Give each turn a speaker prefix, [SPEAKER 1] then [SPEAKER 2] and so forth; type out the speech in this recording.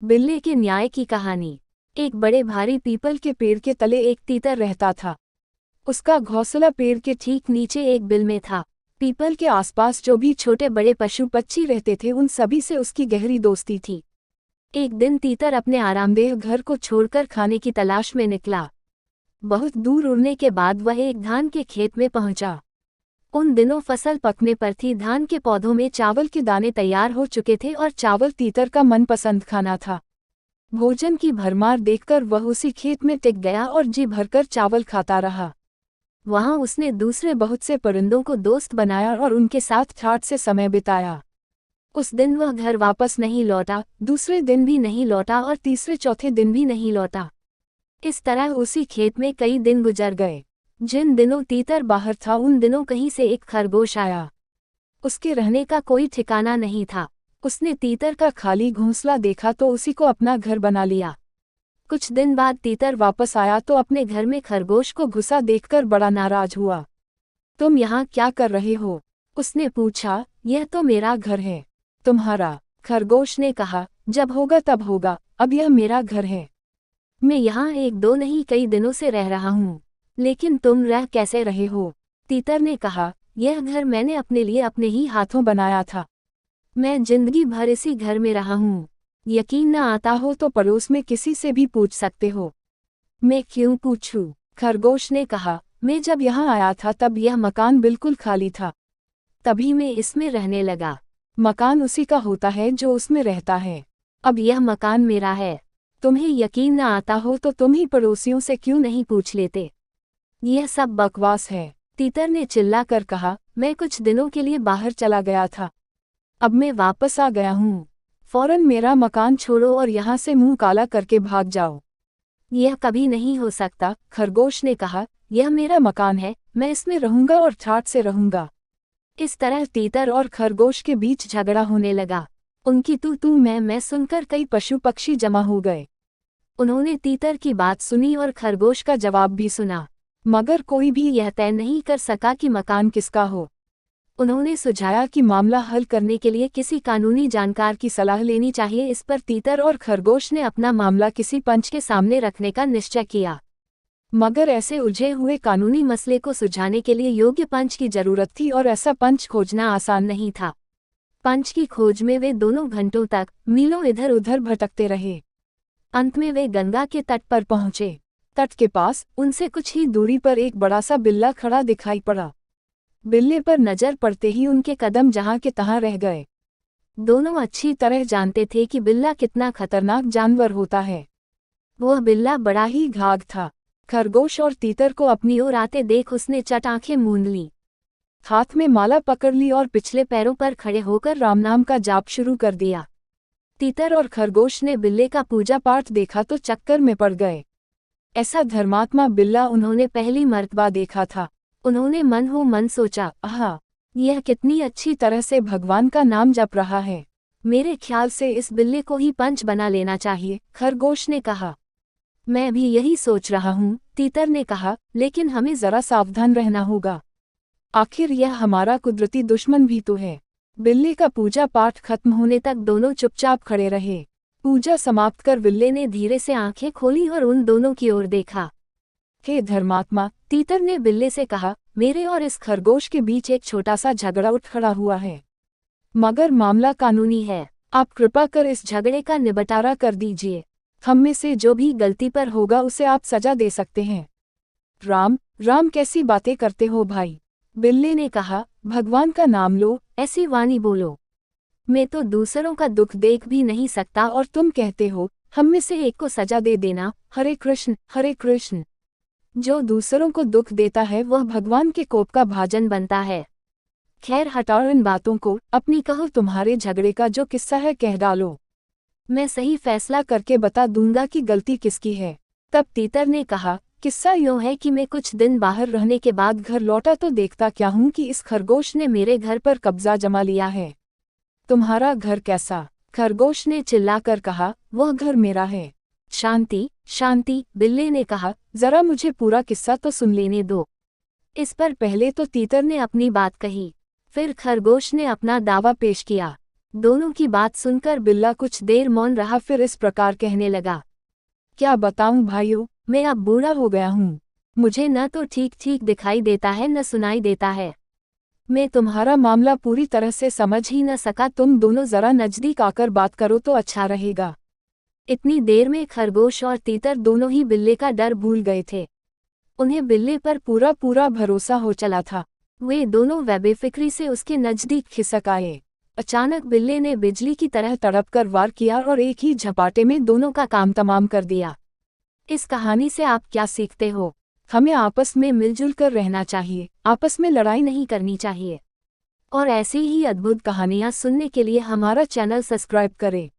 [SPEAKER 1] बिल्ली के न्याय की कहानी। एक बड़े भारी पीपल के पेड़ के तले एक तीतर रहता था। उसका घोंसला पेड़ के ठीक नीचे एक बिल में था। पीपल के आसपास जो भी छोटे बड़े पशु पक्षी रहते थे उन सभी से उसकी गहरी दोस्ती थी। एक दिन तीतर अपने आरामदेह घर को छोड़कर खाने की तलाश में निकला। बहुत दूर उड़ने के बाद वह एक धान के खेत में पहुंचा। उन दिनों फसल पकने पर थी। धान के पौधों में चावल के दाने तैयार हो चुके थे और चावल तीतर का मनपसंद खाना था। भोजन की भरमार देखकर वह उसी खेत में टिक गया और जी भरकर चावल खाता रहा। वहां उसने दूसरे बहुत से परिंदों को दोस्त बनाया और उनके साथ ठाठ से समय बिताया। उस दिन वह घर वापस नहीं लौटा, दूसरे दिन भी नहीं लौटा और तीसरे चौथे दिन भी नहीं लौटा। इस तरह उसी खेत में कई दिन गुजर गए। जिन दिनों तीतर बाहर था उन दिनों कहीं से एक खरगोश आया। उसके रहने का कोई ठिकाना नहीं था। उसने तीतर का खाली घोंसला देखा तो उसी को अपना घर बना लिया। कुछ दिन बाद तीतर वापस आया तो अपने घर में खरगोश को घुसा देखकर बड़ा नाराज हुआ। तुम यहाँ क्या कर रहे हो? उसने पूछा। यह तो मेरा घर है। तुम्हारा? खरगोश ने कहा। जब होगा तब होगा, अब यह मेरा घर है। मैं यहाँ एक दो नहीं कई दिनों से रह रहा हूँ। लेकिन तुम रह कैसे रहे हो? तीतर ने कहा। यह घर मैंने अपने लिए अपने ही हाथों बनाया था। मैं जिंदगी भर इसी घर में रहा हूँ। यकीन न आता हो तो पड़ोस में किसी से भी पूछ सकते हो। मैं क्यों पूछूं? खरगोश ने कहा। मैं जब यहाँ आया था तब यह मकान बिल्कुल खाली था। तभी मैं इसमें रहने लगा। मकान उसी का होता है जो उसमें रहता है। अब यह मकान मेरा है। तुम्हें यकीन न आता हो तो तुम ही पड़ोसियों से क्यों नहीं पूछ लेते? यह सब बकवास है, तीतर ने चिल्लाकर कहा। मैं कुछ दिनों के लिए बाहर चला गया था। अब मैं वापस आ गया हूँ। फौरन मेरा मकान छोड़ो और यहाँ से मुंह काला करके भाग जाओ। यह कभी नहीं हो सकता, खरगोश ने कहा। यह मेरा मकान है, मैं इसमें रहूंगा और ठाठ से रहूंगा। इस तरह तीतर और खरगोश के बीच झगड़ा होने लगा। उनकी तू मैं सुनकर कई पशु पक्षी जमा हो गए। उन्होंने तीतर की बात सुनी और खरगोश का जवाब भी सुना, मगर कोई भी यह तय नहीं कर सका कि मकान किसका हो। उन्होंने सुझाया कि मामला हल करने के लिए किसी कानूनी जानकार की सलाह लेनी चाहिए। इस पर तीतर और खरगोश ने अपना मामला किसी पंच के सामने रखने का निश्चय किया। मगर ऐसे उलझे हुए कानूनी मसले को सुलझाने के लिए योग्य पंच की जरूरत थी और ऐसा पंच खोजना आसान नहीं था। पंच की खोज में वे दोनों घंटों तक मीलों इधर उधर भटकते रहे। अंत में वे गंगा के तट पर पहुंचे। तट के पास उनसे कुछ ही दूरी पर एक बड़ा सा बिल्ला खड़ा दिखाई पड़ा। बिल्ले पर नजर पड़ते ही उनके कदम जहां के तहां रह गए। दोनों अच्छी तरह जानते थे कि बिल्ला कितना खतरनाक जानवर होता है। वह बिल्ला बड़ा ही घाघ था। खरगोश और तीतर को अपनी ओर आते देख उसने चट आंखें मूंद ली, हाथ में माला पकड़ ली और पिछले पैरों पर खड़े होकर राम नाम का जाप शुरू कर दिया। तीतर और खरगोश ने बिल्ले का पूजा पाठ देखा तो चक्कर में पड़ गए। ऐसा धर्मात्मा बिल्ला उन्होंने पहली मर्तबा देखा था। उन्होंने मन हो मन सोचा, आहा, यह कितनी अच्छी तरह से भगवान का नाम जप रहा है। मेरे ख्याल से इस बिल्ले को ही पंच बना लेना चाहिए, खरगोश ने कहा। मैं भी यही सोच रहा हूँ, तीतर ने कहा, लेकिन हमें जरा सावधान रहना होगा। आखिर यह हमारा कुदरती दुश्मन भी तो है। बिल्ले का पूजा पाठ खत्म होने तक दोनों चुपचाप खड़े रहे। पूजा समाप्त कर बिल्ले ने धीरे से आंखें खोली और उन दोनों की ओर देखा। हे धर्मात्मा, तीतर ने बिल्ले से कहा, मेरे और इस खरगोश के बीच एक छोटा सा झगड़ा उठ खड़ा हुआ है, मगर मामला कानूनी है। आप कृपा कर इस झगड़े का निबटारा कर दीजिए। हम में से जो भी गलती पर होगा उसे आप सजा दे सकते हैं। राम राम कैसी बातें करते हो भाई? बिल्ले ने कहा, भगवान का नाम लो, ऐसी वाणी बोलो। मैं तो दूसरों का दुख देख भी नहीं सकता और तुम कहते हो हम में से एक को सजा दे देना। हरे कृष्ण हरे कृष्ण। जो दूसरों को दुख देता है वह भगवान के कोप का भाजन बनता है। खैर हटाओ इन बातों को, अपनी कहो तुम्हारे झगड़े का जो किस्सा है कह डालो। मैं सही फैसला करके बता दूंगा कि गलती किसकी है। तब तीतर ने कहा, किस्सा यूं है कि मैं कुछ दिन बाहर रहने के बाद घर लौटा तो देखता क्या हूँ कि इस खरगोश ने मेरे घर पर कब्जा जमा लिया है। तुम्हारा घर कैसा? खरगोश ने चिल्लाकर कहा, वह घर मेरा है। शांति शांति, बिल्ले ने कहा, जरा मुझे पूरा किस्सा तो सुन लेने दो। इस पर पहले तो तीतर ने अपनी बात कही, फिर खरगोश ने अपना दावा पेश किया। दोनों की बात सुनकर बिल्ला कुछ देर मौन रहा, फिर इस प्रकार कहने लगा। क्या बताऊं भाइयों, मैं अब बूढ़ा हो गया हूँ। मुझे न तो ठीक ठीक दिखाई देता है न सुनाई देता है। मैं तुम्हारा मामला पूरी तरह से समझ ही न सका। तुम दोनों जरा नजदीक आकर बात करो तो अच्छा रहेगा। इतनी देर में खरगोश और तीतर दोनों ही बिल्ले का डर भूल गए थे। उन्हें बिल्ले पर पूरा पूरा भरोसा हो चला था। वे दोनों बेफिक्री से उसके नजदीक खिसक आए। अचानक बिल्ले ने बिजली की तरह तड़प कर वार किया और एक ही झपाटे में दोनों का काम तमाम कर दिया। इस कहानी से आप क्या सीखते हो? हमें आपस में मिलजुल कर रहना चाहिए, आपस में लड़ाई नहीं करनी चाहिए। और ऐसी ही अद्भुत कहानियाँ सुनने के लिए हमारा चैनल सब्सक्राइब करें।